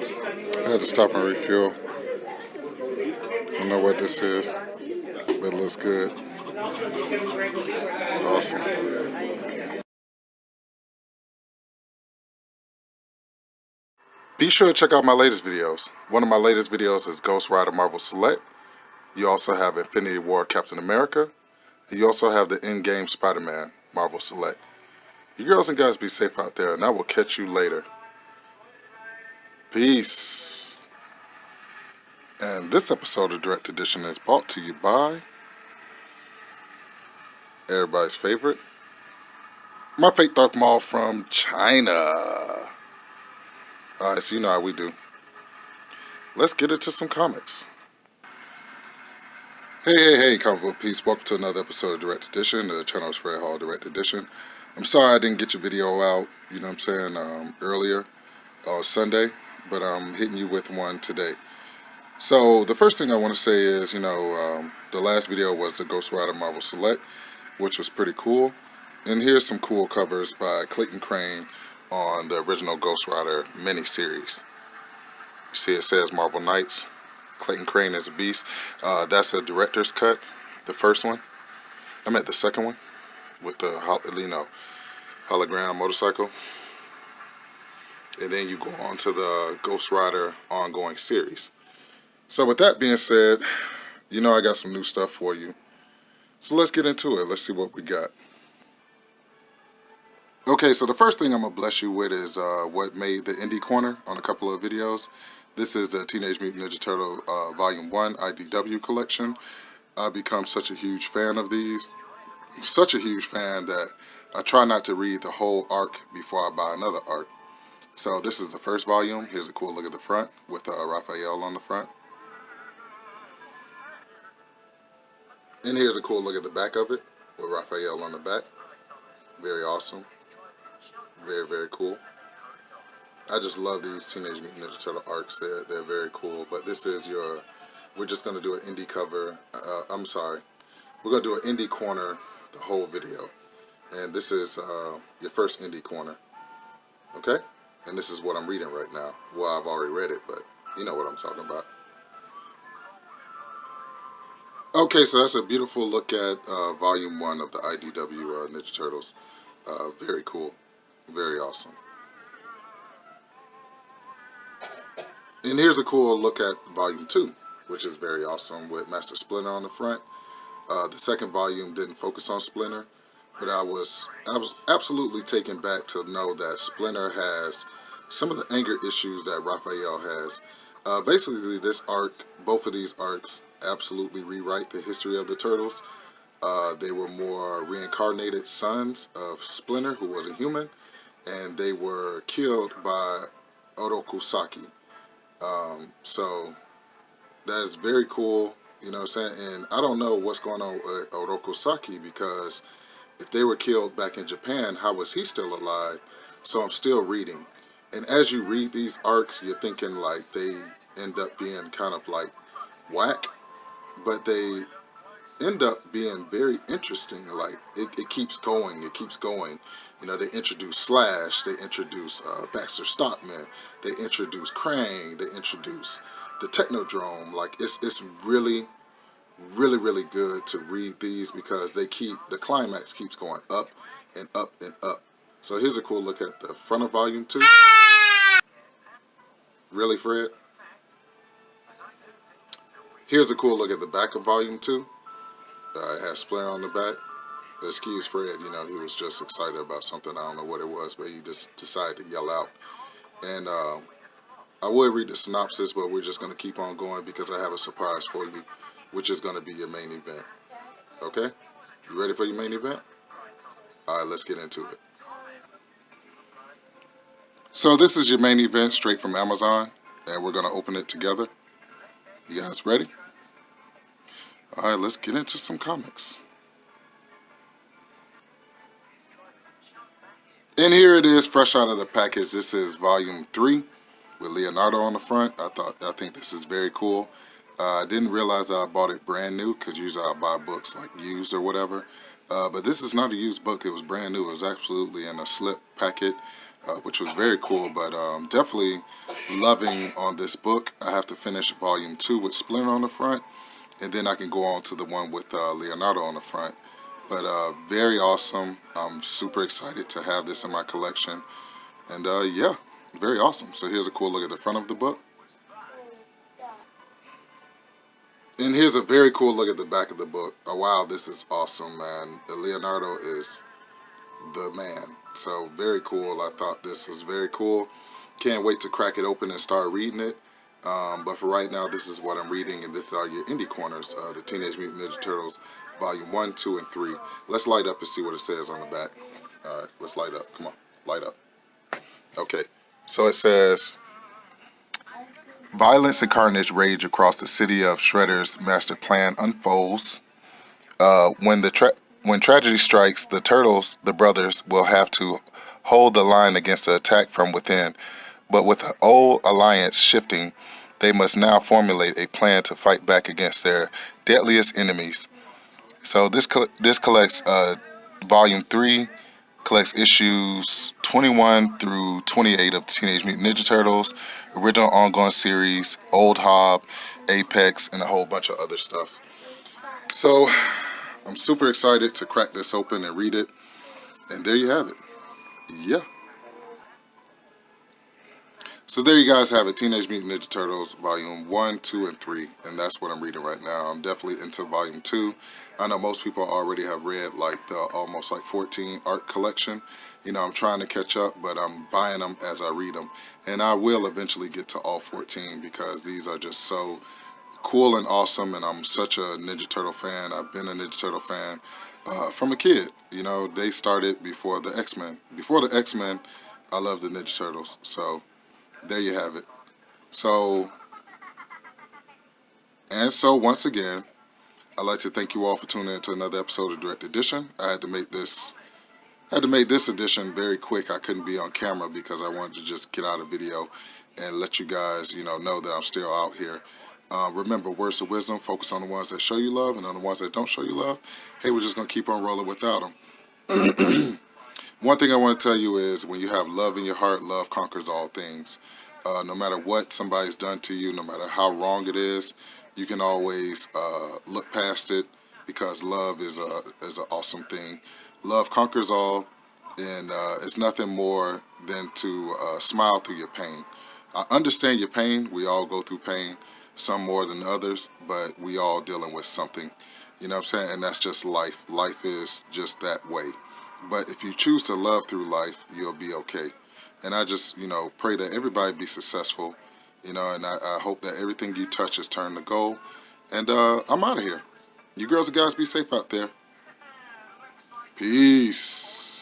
I had to stop and refuel. I don't know what this is, but it looks good. Awesome. Be sure to check out my latest videos. One of my latest videos is Ghost Rider Marvel Select. You also have Infinity War Captain America. And you also have the Endgame Spider-Man Marvel Select. You girls and guys be safe out there, and I will catch you later. Peace. And this episode of Direct Edition is brought to you by everybody's favorite, my fake Darth Maul from China. Alright, so you know how we do. Let's get into some comics. Hey, comic book peeps. Welcome to another episode of Direct Edition. The channel is Fred Hall Direct Edition. I'm sorry I didn't get your video out, earlier, Sunday, but I'm hitting you with one today. So the first thing I want to say is, the last video was the Ghost Rider Marvel Select, which was pretty cool. And here's some cool covers by Clayton Crane on the original Ghost Rider miniseries. You see it says Marvel Knights. Clayton Crane is a beast. That's a director's cut, the first one. I meant the second one with the hologram motorcycle. And then you go on to the Ghost Rider ongoing series. So with that being said, I got some new stuff for you. So let's get into it. Let's see what we got. Okay, so the first thing I'm going to bless you with is what made the Indie Corner on a couple of videos. This is the Teenage Mutant Ninja Turtle Volume 1 IDW collection. I've become such a huge fan of these. Such a huge fan that I try not to read the whole arc before I buy another arc. So this is the first volume. Here's a cool look at the front with Raphael on the front. And here's a cool look at the back of it with Raphael on the back. Very awesome. Very, very cool. I just love these Teenage Mutant Ninja Turtle arcs. They're very cool. But this is we're just going to do an indie cover. We're going to do an indie corner the whole video. And this is your first indie corner. Okay? And this is what I'm reading right now. Well, I've already read it, but you know what I'm talking about. Okay, so that's a beautiful look at Volume 1 of the IDW Ninja Turtles. Very cool. Very awesome. And here's a cool look at Volume 2, which is very awesome with Master Splinter on the front. The second volume didn't focus on Splinter, but I was absolutely taken back to know that Splinter has some of the anger issues that Raphael has. Basically, this arc, both of these arcs, absolutely rewrite the history of the Turtles. They were more reincarnated sons of Splinter, who was a human, and they were killed by Orokusaki. So that is very cool, you know what I'm saying? And I don't know what's going on with Orokusaki, because if they were killed back in Japan, how was he still alive? So I'm still reading. And as you read these arcs, you're thinking like they end up being kind of like whack, but they end up being very interesting. Like it keeps going, it keeps going. They introduce Slash, they introduce Baxter Stockman, they introduce Krang, they introduce the Technodrome. Like it's really, really, really good to read these, because the climax keeps going up and up and up. So here's a cool look at the front of Volume 2. Really, Fred? Here's a cool look at the back of Volume 2. It has Splinter on the back. Excuse Fred, he was just excited about something. I don't know what it was, but he just decided to yell out. And I would read the synopsis, but we're just going to keep on going because I have a surprise for you, which is going to be your main event. Okay? You ready for your main event? Alright, let's get into it. So this is your main event straight from Amazon, and we're going to open it together. You guys ready? Alright, let's get into some comics. And here it is, fresh out of the package. This is Volume 3 with Leonardo on the front. I think this is very cool. I didn't realize that I bought it brand new, because usually I buy books like used or whatever. But this is not a used book. It was brand new. It was absolutely in a slip packet. which was very cool. But definitely loving on this book. I have to finish volume 2 with Splinter on the front, and then I can go on to the one with Leonardo on the front. But very awesome. I'm super excited to have this in my collection. And yeah, very awesome. So here's a cool look at the front of the book. And here's a very cool look at the back of the book. Oh, wow, this is awesome, man. Leonardo is the man. So very cool. I thought this was very cool. Can't wait to crack it open and start reading it. But for right now, this is what I'm reading, and this are your indie corners. The Teenage Mutant Ninja Turtles, Volume 1, 2, and 3. Let's light up and see what it says on the back. All right, let's light up. Come on, light up. Okay, so it says, violence and carnage rage across the city of Shredder's master plan unfolds. When tragedy strikes, the Turtles, the brothers, will have to hold the line against the attack from within. But with the old alliance shifting, they must now formulate a plan to fight back against their deadliest enemies. So this collects Volume 3, collects issues 21 through 28 of Teenage Mutant Ninja Turtles, original ongoing series, Old Hob, Apex, and a whole bunch of other stuff. So I'm super excited to crack this open and read it. And there you have it. Yeah. So there you guys have it. Teenage Mutant Ninja Turtles, Volume 1, 2, and 3. And that's what I'm reading right now. I'm definitely into Volume 2. I know most people already have read like the almost like 14 art collection. You know, I'm trying to catch up, but I'm buying them as I read them. And I will eventually get to all 14 because these are just so cool and awesome, and I'm such a Ninja Turtle fan. I've been a Ninja Turtle fan from a kid. You know, they started before the X-Men. Before the X-Men, I love the Ninja Turtles. So there you have it. So, once again, I'd like to thank you all for tuning in to another episode of Direct Edition. I had to make this edition very quick. I couldn't be on camera because I wanted to just get out a video and let you guys, know that I'm still out here. Remember, words of wisdom, focus on the ones that show you love, and on the ones that don't show you love, hey, we're just going to keep on rolling without them. One thing I want to tell you is when you have love in your heart, love conquers all things. No matter what somebody's done to you, no matter how wrong it is, you can always look past it because love is an awesome thing. Love conquers all, and it's nothing more than to smile through your pain. I understand your pain. We all go through pain, some more than others, but we all dealing with something. You know what I'm saying? And that's just life. Life is just that way. But if you choose to love through life, you'll be okay. And I just, pray that everybody be successful, and I hope that everything you touch is turned to gold. And I'm out of here. You girls and guys be safe out there. Peace.